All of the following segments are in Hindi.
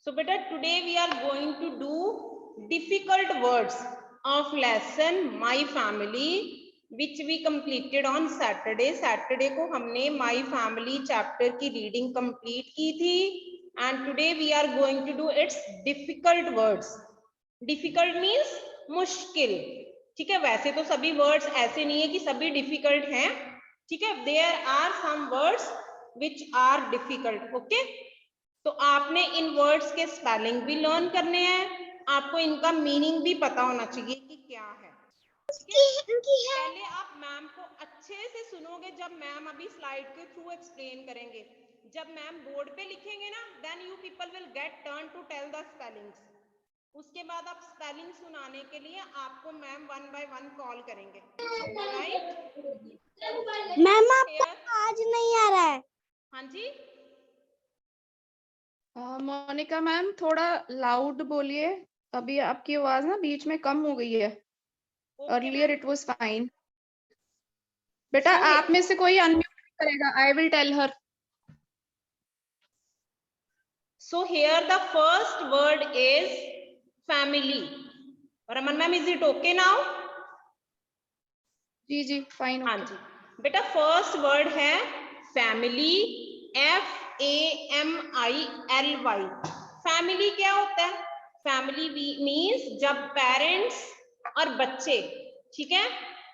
So beta, today we are going to do difficult words of lesson My Family, which we completed on Saturday. Saturday को हमने My Family chapter की reading complete की थी, and today we are going to do its difficult words. Difficult means मुश्किल, ठीक है। वैसे तो सभी वर्ड्स ऐसे नहीं है कि सभी डिफिकल्ट हैं, ठीक है। There are some words which are difficult, okay. तो आपने इन वर्ड्स के स्पेलिंग भी लर्न करने हैं, आपको इनका मीनिंग भी पता होना चाहिए कि क्या है। पहले आप मैम को अच्छे से सुनोगे जब मैम अभी स्लाइड के थ्रू एक्सप्लेन करेंगे। जब मैम बोर्ड पे लिखेंगे ना, then you people will get turn to tell the spellings. उसके बाद आप स्पेलिंग सुनाने के लिए आपको मैम 1 बाय 1 कॉल करेंगे, राइट। मैम आपका आज नहीं आ रहा है। हाँ जी मोनिका मैम थोड़ा लाउड बोलिए, अभी आपकी आवाज ना बीच में कम हो गई है। Earlier it was fine. बेटा आप में से कोई अनम्यूट करेगा, I will tell her. So here the first word is family. Raman ma'am, is it okay now? जी जी फाइन। हाँ जी बेटा, फर्स्ट वर्ड है फैमिली, FAMILY। फैमिली क्या होता है? फैमिली मीन्स जब पेरेंट्स और बच्चे, ठीक है,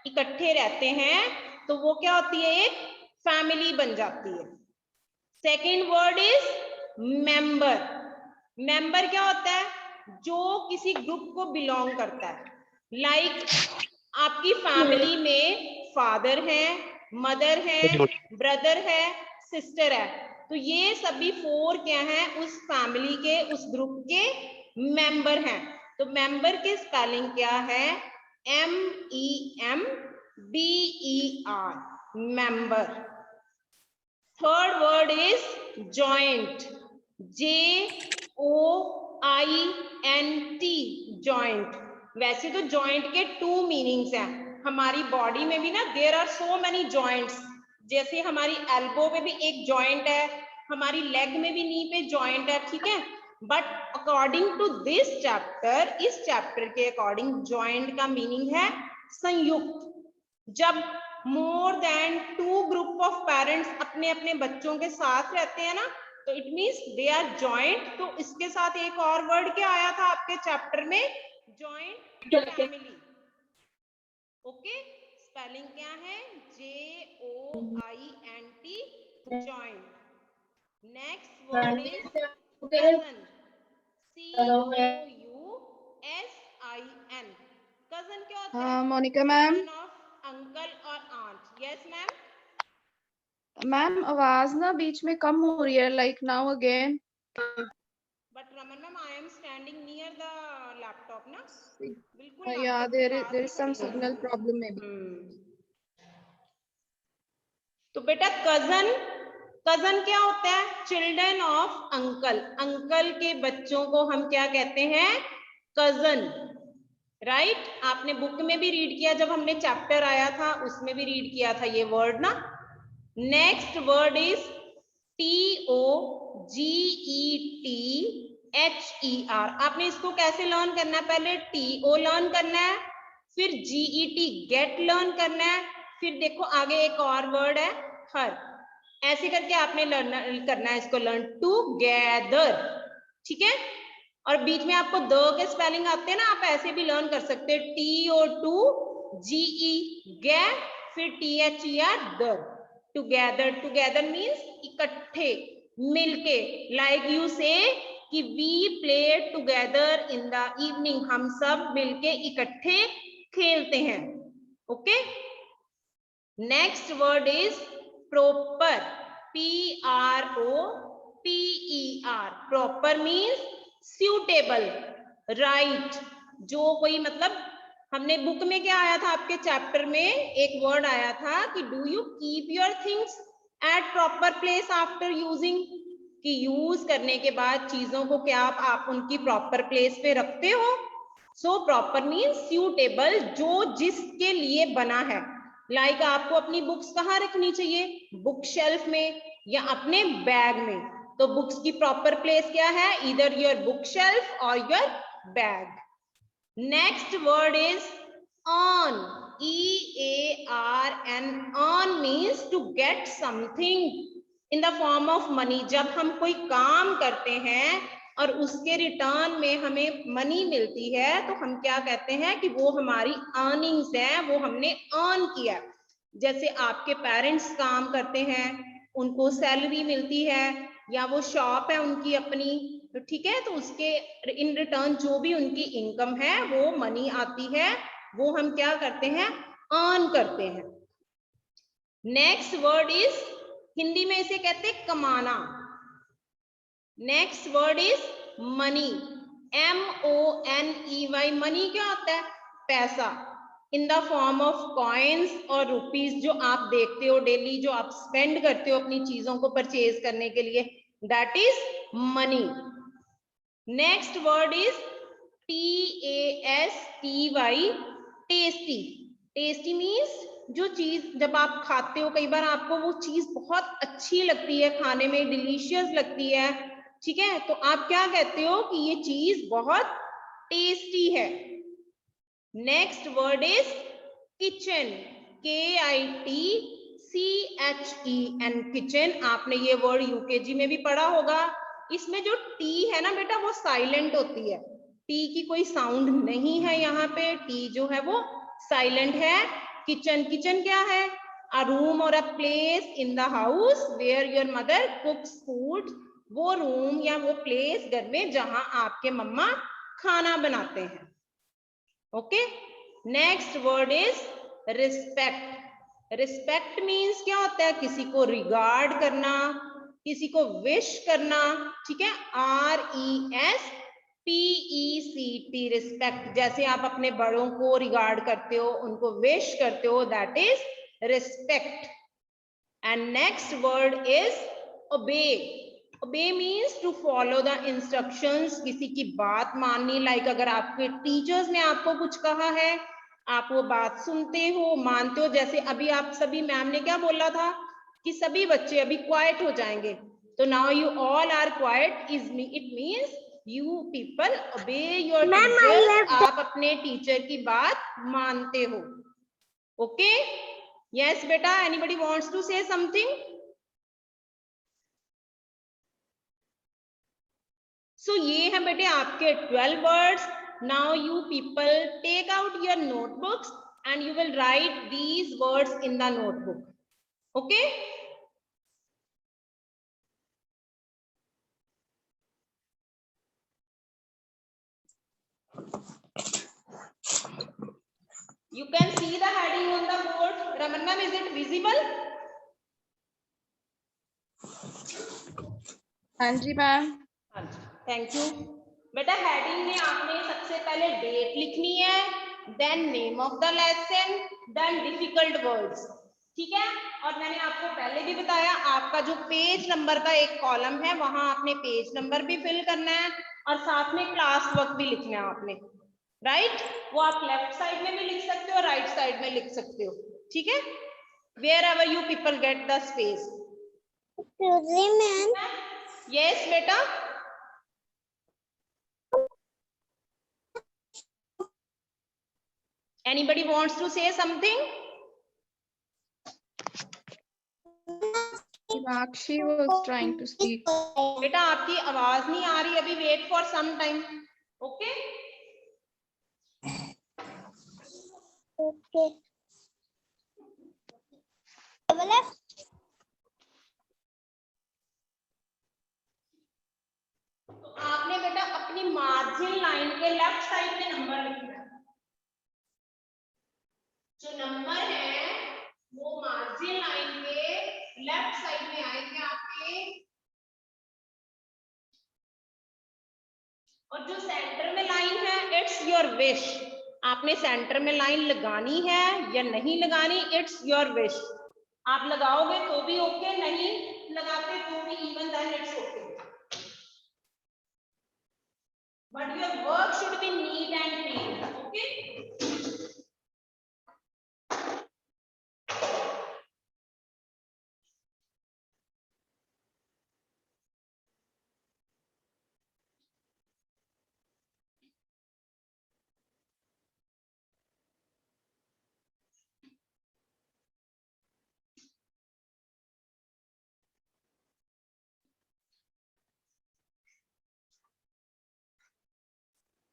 इकट्ठे रहते हैं तो वो क्या होती है? एक फैमिली बन जाती है। Second word is member. Member क्या होता है? जो किसी ग्रुप को बिलोंग करता है। लाइक आपकी फैमिली में फादर है, मदर है, ब्रदर है, सिस्टर है, तो ये सभी 4 क्या हैं? उस फैमिली के, उस ग्रुप के मेंबर हैं। तो मेंबर के स्पेलिंग क्या है? MEMBER, member. Third word is joint, JOINT, joint. वैसे तो जॉइंट के 2 मीनिंग्स हैं। हमारी बॉडी में भी ना there are so many joints. जैसे हमारी एल्बो में भी एक जॉइंट है, हमारी लेग में भी नी पे जॉइंट है, ठीक है। But according to this chapter, इस चैप्टर के अकॉर्डिंग जॉइंट का मीनिंग है संयुक्त। जब more than 2 group of parents अपने अपने बच्चों के साथ रहते हैं ना, तो it means they are joint. तो इसके साथ एक और वर्ड क्या आया था आपके चैप्टर में? Joint family, okay. स्पेलिंग क्या है? JOINT, joint. Next word is cousin, COUSIN। Cousin क्या होता है? मोनिका मैम, अंकल और आंट। Yes ma'am. मैम आवाज ना बीच में कम हो रही है, like now again. But Raman ma'am, I am standing near the laptop ना, बिल्कुल या there is some signal problem में भी। तो बेटा कजन, कजन क्या होता है? Children of uncle. अंकल के बच्चों को हम क्या कहते हैं? Cousin, right. आपने बुक में भी रीड किया, जब हमने चैप्टर आया था उसमें भी रीड किया था ये वर्ड ना। Next word is TOGETHER। आपने इसको कैसे लर्न करना है? पहले TO लर्न करना है, फिर GET गेट लर्न करना है, फिर देखो आगे एक और वर्ड है हर। ऐसे करके आपने लर्न करना है इसको, लर्न टुगेदर, ठीक है। और बीच में आपको द के स्पेलिंग आते हैं ना, आप ऐसे भी लर्न कर सकते हैं। TOGE गे, फिर THER दर, टुगेदर। टुगेदर मीन्स इकट्ठे, मिलके। लाइक यू से कि we play together in the evening, हम सब मिलके इकट्ठे खेलते हैं, okay. Next word is proper, PROPER। Proper means suitable, right। जो कोई मतलब, हमने बुक में क्या आया था आपके चैप्टर में? एक वर्ड आया था कि do you keep your things at proper place after using, कि यूज करने के बाद चीजों को क्या आप उनकी प्रॉपर प्लेस पे रखते हो। सो प्रॉपर मीन्स suitable, जो जिसके लिए बना है। लाइक आपको अपनी बुक्स कहाँ रखनी चाहिए? बुक शेल्फ में या अपने बैग में। तो बुक्स की प्रॉपर प्लेस क्या है? ईदर योर बुक शेल्फ और your bag. Next word is earn. EARN. earn means to get something in the form of money. जब हम कोई काम करते हैं और उसके रिटर्न में हमें मनी मिलती है तो हम क्या कहते हैं कि वो हमारी अर्निंग्स है, वो हमने अर्न किया. जैसे आपके पेरेंट्स काम करते हैं, उनको सैलरी मिलती है या वो शॉप है उनकी अपनी, तो ठीक है, तो उसके इन रिटर्न जो भी उनकी इनकम है वो मनी आती है, वो हम क्या करते हैं? अर्न करते हैं. नेक्स्ट वर्ड इज, हिंदी में इसे कहते हैं कमाना. Next word is money. MONEY. Money क्या होता है? पैसा. इन द फॉर्म ऑफ कॉइन्स और रुपीज, जो आप देखते हो डेली, जो आप स्पेंड करते हो अपनी चीजों को परचेज करने के लिए, that is money. Next word is TASTY. Tasty. Tasty means जो चीज जब आप खाते हो, कई बार आपको वो चीज बहुत अच्छी लगती है, खाने में डिलीशियस लगती है, ठीक है, तो आप क्या कहते हो कि ये चीज बहुत टेस्टी है. Next word is kitchen. KITCHEN. Kitchen. आपने ये वर्ड यूकेजी में भी पढ़ा होगा. इसमें जो टी है ना बेटा वो साइलेंट होती है, टी की कोई साउंड नहीं है यहाँ पे, टी जो है वो साइलेंट है. किचन. किचन क्या है? अ रूम और a place in the house where your mother cooks food. वो रूम या वो प्लेस घर में जहां आपके मम्मा खाना बनाते हैं. Okay. Next word is respect. Respect means क्या होता है? किसी को रिगार्ड करना, किसी को विश करना, ठीक है. RESPECT. रिस्पेक्ट. जैसे आप अपने बड़ों को रिगार्ड करते हो, उनको विश करते हो, that is respect. And next word is obey. Obey means to follow the instructions. किसी की बात माननी, लाइक अगर आपके टीचर्स ने आपको कुछ कहा है, आप वो बात सुनते हो, मानते हो. जैसे अभी आप सभी, मैम ने क्या बोला था कि सभी बच्चे अभी क्वाइट हो जाएंगे, तो now you all are quiet. It means you people obey your teachers. आप अपने टीचर की बात मानते हो. ओके. यस बेटा. Anybody wants to say something? So ये है बेटे आपके 12 words. Now you people take out your notebooks and you will write these words in the notebook. Okay. You can see the heading on the board. Raman ma'am, is it visible? हाँ जी मैम. हाँ जी, थैंक यू. बेटा हेडिंग में आपने सबसे पहले डेट लिखनी है, then name of the lesson, then difficult words. ठीक है. और मैंने आपको पहले भी बताया, आपका जो पेज नंबर का एक कॉलम है, वहां आपने पेज नंबर भी फिल करना है और साथ में क्लास वर्क भी लिखना है आपने. राइट. वो आप लेफ्ट साइड में भी लिख सकते हो, राइट साइड में लिख सकते हो. ठीक है. Wherever you people get the space. Yes बेटा. Anybody wants to say something? Sakshi was trying to speak. बेटा आपकी आवाज नहीं आ रही अभी. Wait for some time. Okay. Okay. तो आपने बेटा अपनी मार्जिन लाइन के लेफ्ट साइड में नंबर लिखना है. जो नंबर है वो मार्जिन लाइन के लेफ्ट साइड में आएंगे आपके, और जो सेंटर में लाइन है, इट्स योर विश. आपने सेंटर में लाइन लगानी है या नहीं लगानी, इट्स योर विश. आप लगाओगे तो भी ओके, नहीं लगाते तो भी even then it's okay. But your work should be neat and clean. Okay.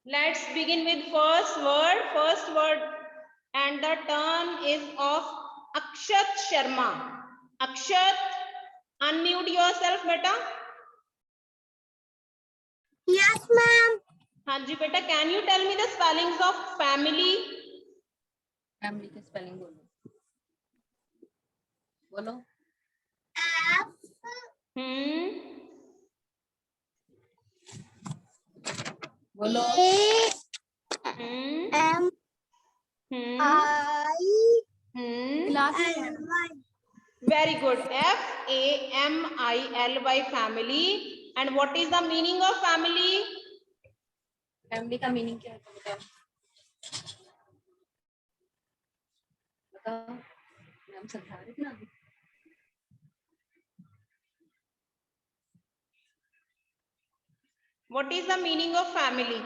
Let's begin with first word, and the turn is of Akshat Sharma. Akshat, unmute yourself, beta. Yes, ma'am. हाँ जी बेटा, can you tell me the spellings of family? Family के स्पेलिंग बोलो बोलो M I L Y. Very good. FAMILY, family. And what is the meaning of family? Family का मीनिंग क्या होता है बताओ बताओ मैम समझा रही थी ना अभी What is the meaning of family?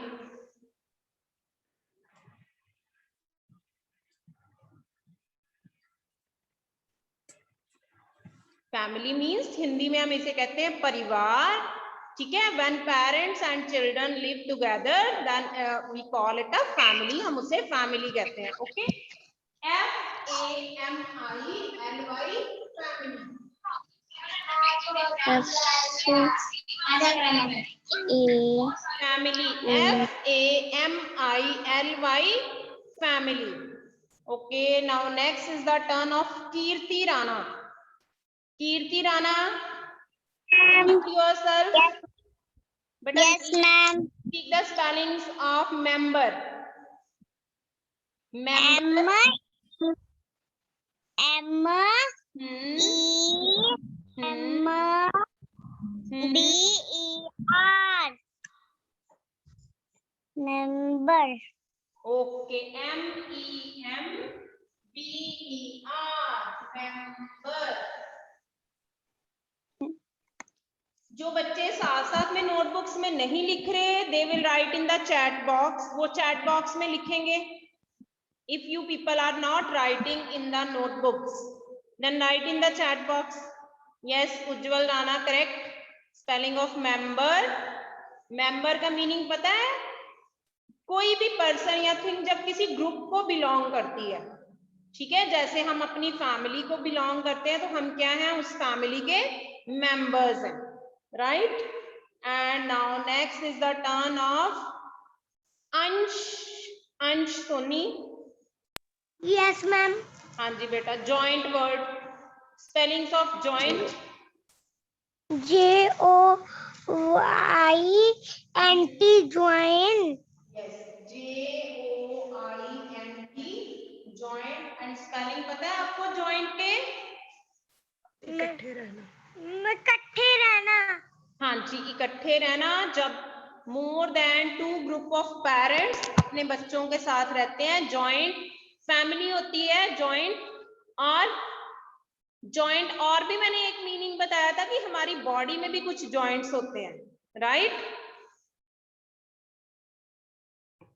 Family means Hindi में हम इसे कहते हैं परिवार, ठीक है. When parents and children live together, then we call it a family. हम उसे family कहते हैं. Okay. FAMILY, family. Family. FAMILY, family. Okay, now next is the turn of Kirti Rana. Kirti Rana, unmute yourself. Beta, Yes, ma'am. speak the spellings of member. Member. M E M B E R. Member. Okay, MEMBER, member. जो बच्चे साथ साथ में नोटबुक्स में नहीं लिख रहे, they will write in the chat box. वो chat box में लिखेंगे. If you people are not writing in the notebooks, then write in the chat box. Yes, Ujjwal Rana, correct. Spelling of member. Member का meaning पता है? कोई भी पर्सन या थिंग जब किसी ग्रुप को बिलोंग करती है, ठीक है. जैसे हम अपनी फैमिली को बिलोंग करते हैं तो हम क्या हैं, उस फैमिली के मेंबर्स हैं, right. And now next is the turn of अंश सोनी. Yes, ma'am. हाँ जी बेटा, joint word. Spellings of joint. JOINT, join. Yes, JOINT, joint. And spelling पता है आपको जॉइंट के? इकट्ठे रहना. हाँ जी, इकट्ठे रहना. जब more than 2 group of parents अपने बच्चों के साथ रहते हैं, जॉइंट फैमिली होती है, जॉइंट. और भी मैंने एक मीनिंग बताया था कि हमारी बॉडी में भी कुछ जॉइंट्स होते हैं, right.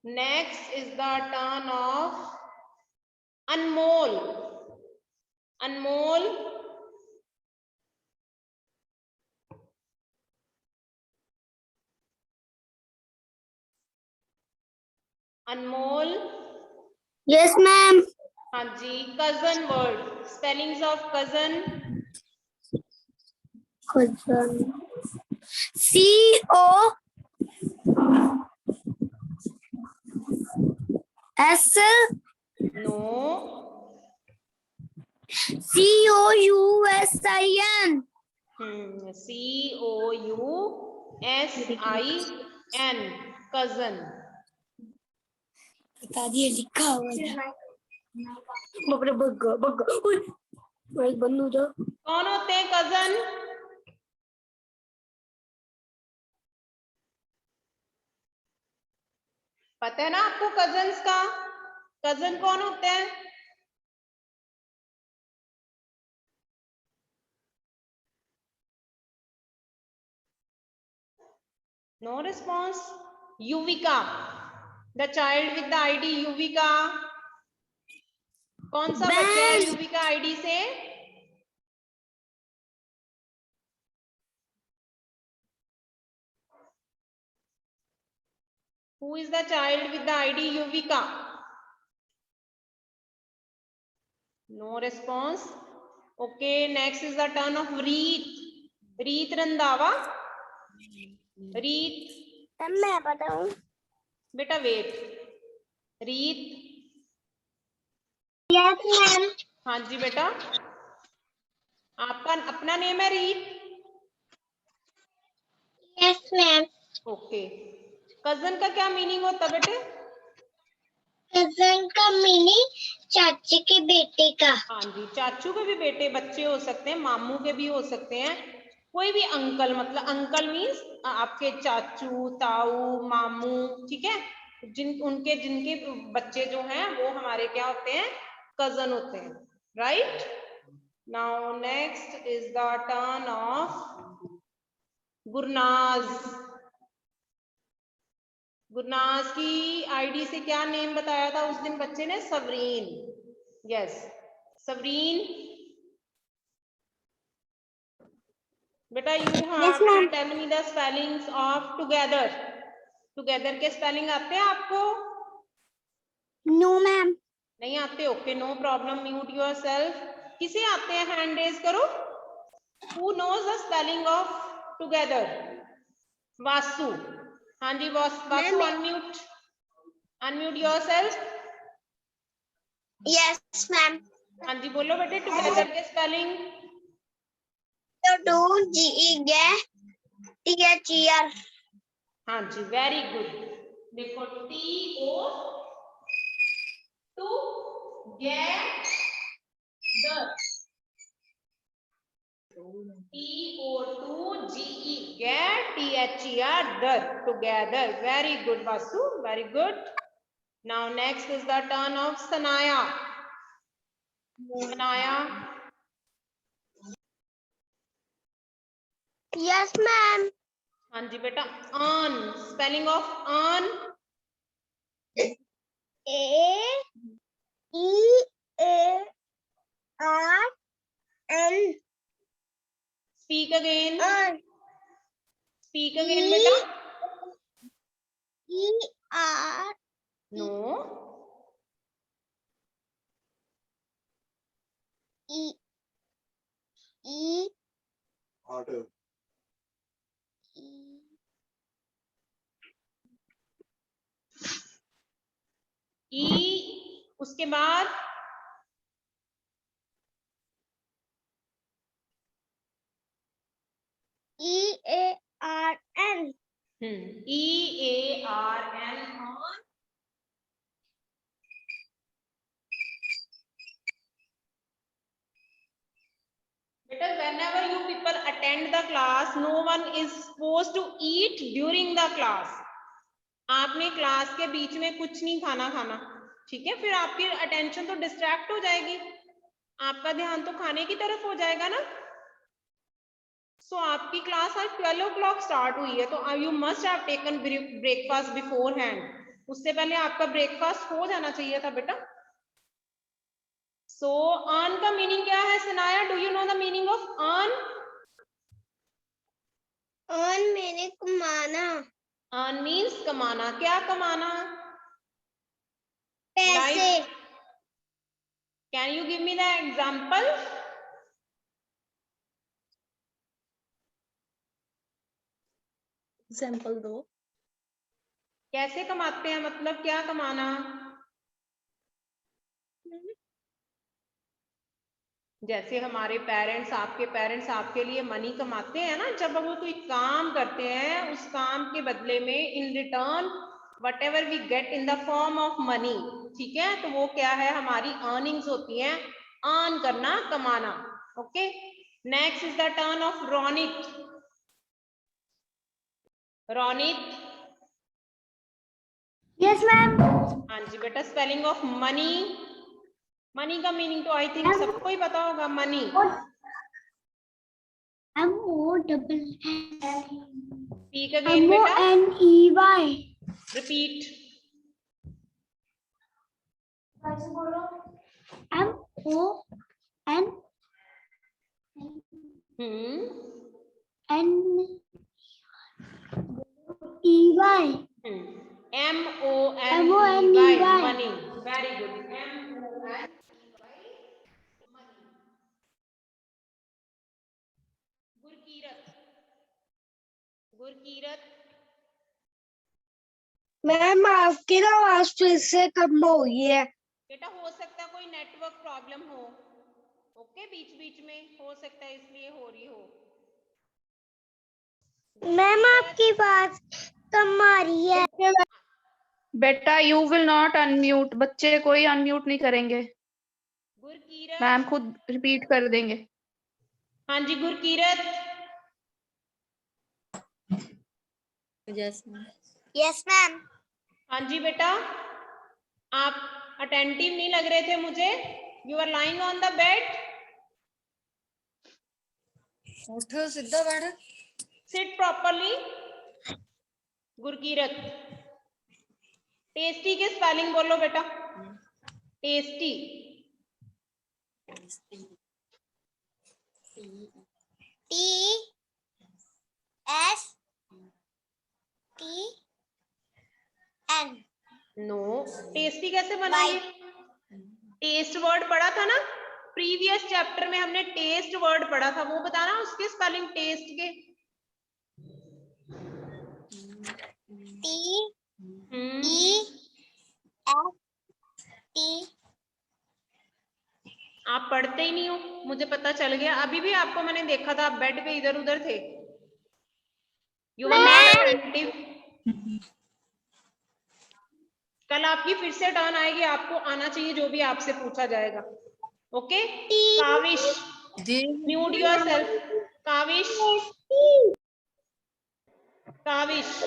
Next is the turn of Anmol. Anmol. Anmol. Yes, ma'am. हाँ जी, cousin word. Spellings of cousin. COS. No. COUSIN. COUSIN, cousin. बता दिए, लिखा हुआ है. बाप रे, बग्गा बग्गा. भाई बंद हो जाओ. कौन होते हैं कजन? पता है ना आपको कजन्स का? कजन कौन होते हैं? No response. Yuvika, the child with the ID Yuvika. कौन सा बच्चा है युविका आईडी से? Who is the child with the ID Yuvika? No response. Okay, next is the turn of Reet. Reet Randava. Reet. मैं बताऊं? बेटा वेट. रीत. Yes ma'am. हाँ जी बेटा. आपका अपना नेम है रीत? Yes ma'am. ओके. कजन का क्या मीनिंग होता बेटे? कजन का मीनिंग चाची के बेटे का. हाँ जी, चाचू के भी बेटे बच्चे हो सकते हैं, मामू के भी हो सकते हैं, कोई भी अंकल, मतलब अंकल मीन्स आपके चाचू, ताऊ, मामू, ठीक है, जिनके बच्चे जो हैं वो हमारे क्या होते हैं? कजन होते हैं, right. Now next is the turn of Gurnaaz. Gurnaaz की आईडी से क्या नेम बताया था उस दिन बच्चे ने? सबरीन. यस, सबरीन. बेटा you have to tell me the spellings of together. Together के स्पेलिंग आते हैं आपको? No ma'am. नहीं आते? Okay, no problem, mute yourself. किसे आते हैं? हैंड रेज करो. Who knows the spelling of together? Vasu. हाँ जी Vasu, unmute. Unmute yourself. Yes ma'am. हाँ जी बोलो बेटे टुगेदर के स्पेलिंग. तो टू GETHER. हाँ जी, वेरी गुड. देखो TO2GE get THER together. Very good Vasu, very good. Now next is the turn of Sanaya. Sanaya. Yes ma'am. हाँ जी बेटा. An, spelling of an. AEARN. Speak again. Speak again बेटा. ER. No. Harder. E उसके बाद EARN. EARN. Because whenever you people attend the class, no one is supposed to eat during the class. आपने क्लास के बीच में कुछ नहीं खाना, ठीक है? फिर आपकी अटेंशन तो डिस्ट्रैक्ट हो जाएगी, आपका ध्यान तो खाने की तरफ हो जाएगा ना. सो आपकी क्लास आज 12 o'clock स्टार्ट हुई है, तो you must have taken breakfast before hand. उससे पहले आपका ब्रेकफास्ट हो जाना चाहिए था बेटा. सो अर्न का मीनिंग क्या है Sanaya? Do you know the meaning of earn? Earn मैंने कमाना. अर्न मीन्स कमाना. क्या कमाना? पैसे. Can you give me the example? Example दो. कैसे कमाते हैं, मतलब क्या कमाना? जैसे हमारे पेरेंट्स, आपके पेरेंट्स आपके लिए मनी कमाते हैं ना, जब वो कोई काम करते हैं उस काम के बदले में in return whatever we get in the form of money, ठीक है, तो वो क्या है? हमारी अर्निंग्स होती हैं. अर्न करना, कमाना. Okay. Next is the turn of Ronit. Ronit. Yes ma'am. हाँ जी बेटा, स्पेलिंग ऑफ मनी. मनी का मीनिंग तो आई थिंक सबको ही पता होगा. मनी. स्पीक अगेन बेटा. MONEY. Repeat. MONEY. MONEY, money. Very good. MONEY, money. Gurkirat ma'am आपकी ना आवाज फिर से कम हो गई है। बेटा हो सकता है कोई नेटवर्क प्रॉब्लम हो, ओके, बीच बीच में हो सकता है इसलिए हो रही हो। मैम आपकी बात कम आ रही है। बेटा यू विल नॉट अनम्यूट, बच्चे कोई अनम्यूट नहीं करेंगे, गुरकीरत, मैम खुद रिपीट कर देंगे। हाँ जी गुरकीरत। Yes ma'am. हाँ जी बेटा, आप अटेंटिव नहीं लग रहे थे मुझे। You are lying on the bed. उठो सीधा बैठ। Sit properly. गुरकीरत, टेस्टी के स्पेलिंग बोलो बेटा। Tasty, TSTN। नो, टेस्टी कैसे बनाइए? टेस्ट वर्ड पढ़ा था ना प्रीवियस चैप्टर में, हमने टेस्ट वर्ड पढ़ा था, वो बताना उसके स्पेलिंग टेस्ट के। TEST। आप पढ़ते ही नहीं हो, मुझे पता चल गया। अभी भी आपको मैंने देखा था, आप बेड पे इधर उधर थे। You are not attentive. कल आपकी फिर से टर्न आएगी, आपको आना चाहिए जो भी आपसे पूछा जाएगा। Okay, Kavish, mute yourself. Kavish, Kavish,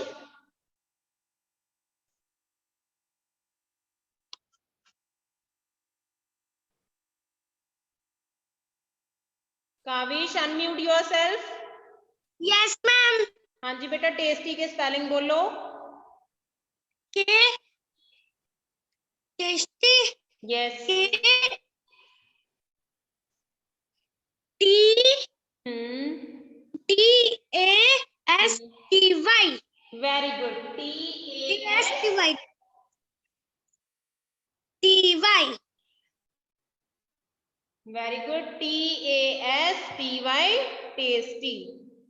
Kavish unmute yourself. Yes ma'am. हाँ जी बेटा, टेस्टी के स्पेलिंग बोलो। के tasty. Yes. TASTY। Very good. TSTY। TY। Very good. TASTY, tasty.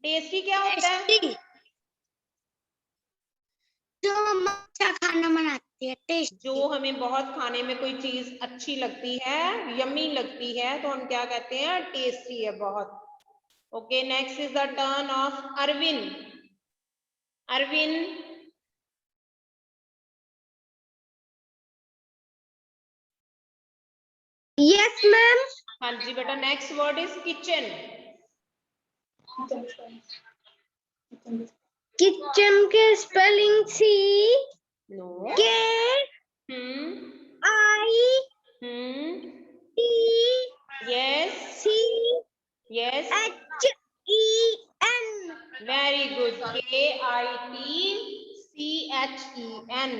Tasty क्या होता है? टेस्टी, जो हम अच्छा खाना बनाते हैं। टेस्टी, जो हमें बहुत खाने में कोई चीज अच्छी लगती है, यम्मी लगती है, तो हम क्या कहते हैं? टेस्टी है बहुत। Okay, next is the turn of Arvin. Arvin, yes ma'am. हाँ जी बेटा, next word is kitchen. Kitchen के spelling no. K I T yes, C yes, H E N. Very good. KITCHEN।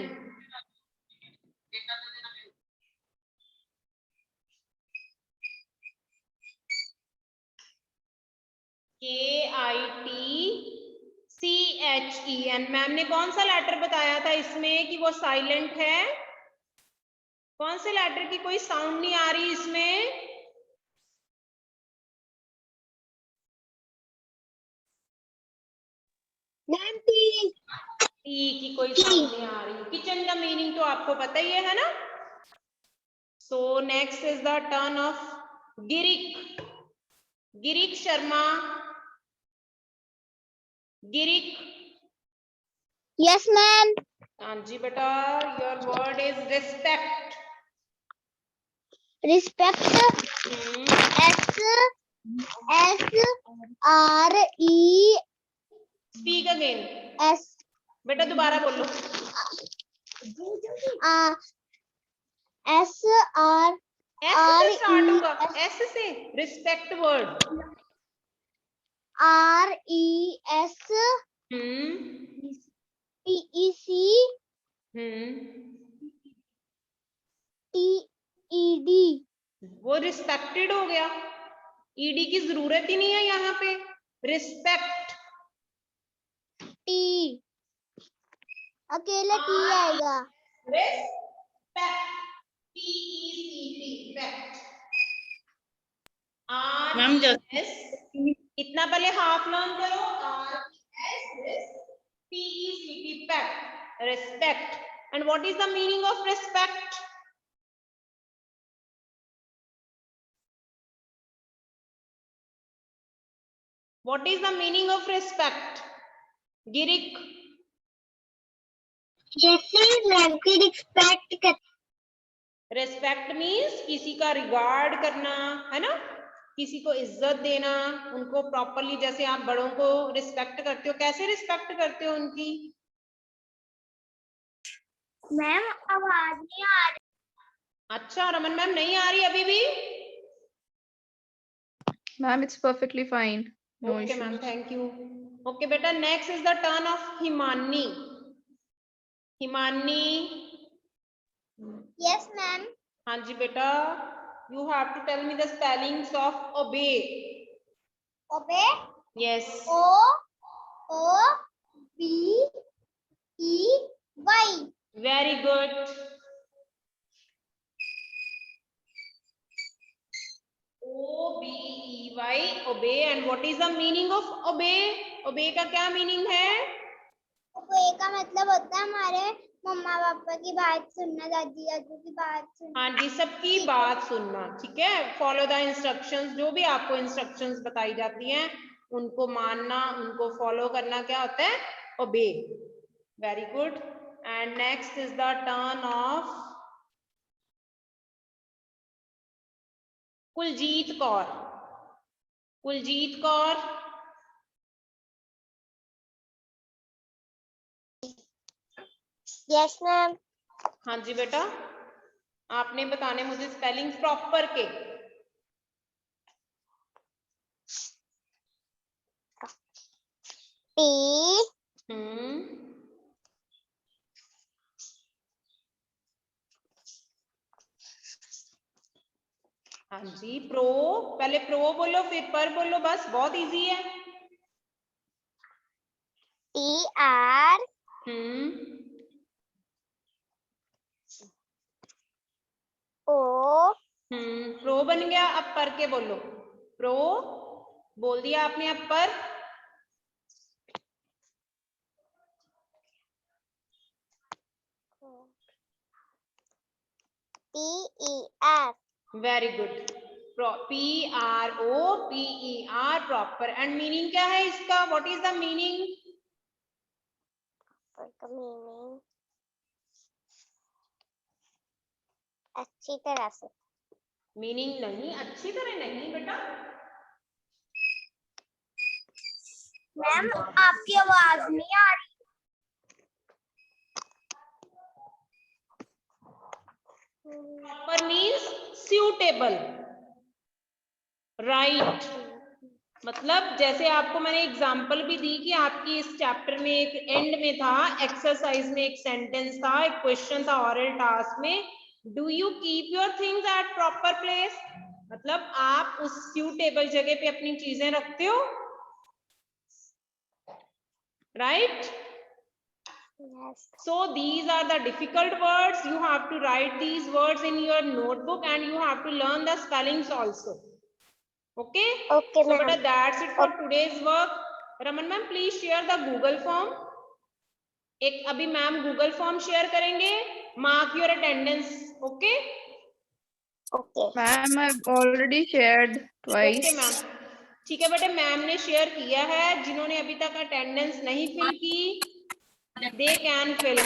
KITCHEN। Ma'am ने कौन सा लेटर बताया था इसमें कि वो साइलेंट है? कौन से लेटर की कोई साउंड नहीं आ रही इसमें? मैम टी की कोई साउंड नहीं आ रही। किचन का मीनिंग तो आपको पता ही है ना? So next is the turn of Girik. Girik Sharma. Girik. Yes ma'am. हाँ जी बेटा, your word is respect. Respect, SSRE। Speak again. S बेटा दोबारा बोलो। एस आर एस से स्टार्ट होगा, एस से। Respect word. RES PEC TED। वो रिस्पेक्टेड हो गया, ईडी की जरूरत ही नहीं है यहाँ पे। रिस्पेक्ट। अकेला टी आएगा। Respect. P-E-C-T. Respect. Ma'am R-E-S. इतना पहले हाफ लर्न करो। R-E-S. P-E-C-T. Pet. Respect. And what is the meaning of respect? What is the meaning of respect? Girik. जैसे मैम की रिस्पेक्ट कर। रेस्पेक्ट मीन्स किसी का रिगार्ड करना, है ना, किसी को इज्जत देना, उनको प्रॉपरली, जैसे आप बड़ों को रिस्पेक्ट करते हो, कैसे रिस्पेक्ट करते हो उनकी? मैम आवाज नहीं आ रही। अच्छा रमन मैम, नहीं आ रही अभी भी? Ma'am it's perfectly fine, no okay ma'am, issues. Thank you. Okay बेटा, next is the turn of Himani. Himani. Yes ma'am. हाँ जी बेटा, you have to tell me the spellings of obey. Obey. Yes. O-O-B-E-Y। Very good. O-B-E-Y, obey. And what is the meaning of obey? Obey का क्या meaning है? ओबे का मतलब होता है हमारे मम्मा पापा की बात सुनना, दादी दादू की बात सुनना। हाँ जी, सबकी बात सुनना, ठीक है। फॉलो द इंस्ट्रक्शंस, जो भी आपको इंस्ट्रक्शंस बताई जाती हैं उनको मानना, उनको फॉलो करना, क्या होता है? Obey. Very good. And next is the turn of Kuljeet Kaur. Kuljeet Kaur. Yes ma'am. हाँ जी बेटा, आपने बताने मुझे स्पेलिंग प्रॉपर के। P हाँ जी, प्रो, पहले प्रो बोलो फिर पर बोलो, बस बहुत इजी है। P-R O प्रो बन गया, अब पर के बोलो। प्रो बोल दिया आपने, अब पर। P-E-R। Very good. P-R-O-P-E-R, proper. And meaning क्या है इसका? What is the meaning? Meaning अच्छी तरह से। मीनिंग नहीं, अच्छी तरह नहीं बेटा। मैम आपकी आवाज नहीं आ रही। Proper means suitable, right. मतलब जैसे आपको मैंने एग्जांपल भी दी कि आपकी इस चैप्टर में एक एंड में था, एक्सरसाइज में एक सेंटेंस था, एक क्वेश्चन था ऑरल टास्क में, do you keep your things at proper place? मतलब आप उस सूटेबल जगह पे अपनी चीजें रखते हो, right? Yes. So these are the difficult words. You have to write these words in your notebook and you have to learn the spellings also. Okay? Okay, so ma'am. beta, that's it for today's work. Raman ma'am, please share the Google form. एक अभी मैम गूगल फॉर्म शेयर करेंगे, mark your attendance. Okay Okay. Ma'am I already shared twice. Okay ma'am, ठीक है बेटे, मैम ने शेयर किया है। जिन्होंने अभी तक अटेंडेंस नहीं फिल की, दे कैन फिल।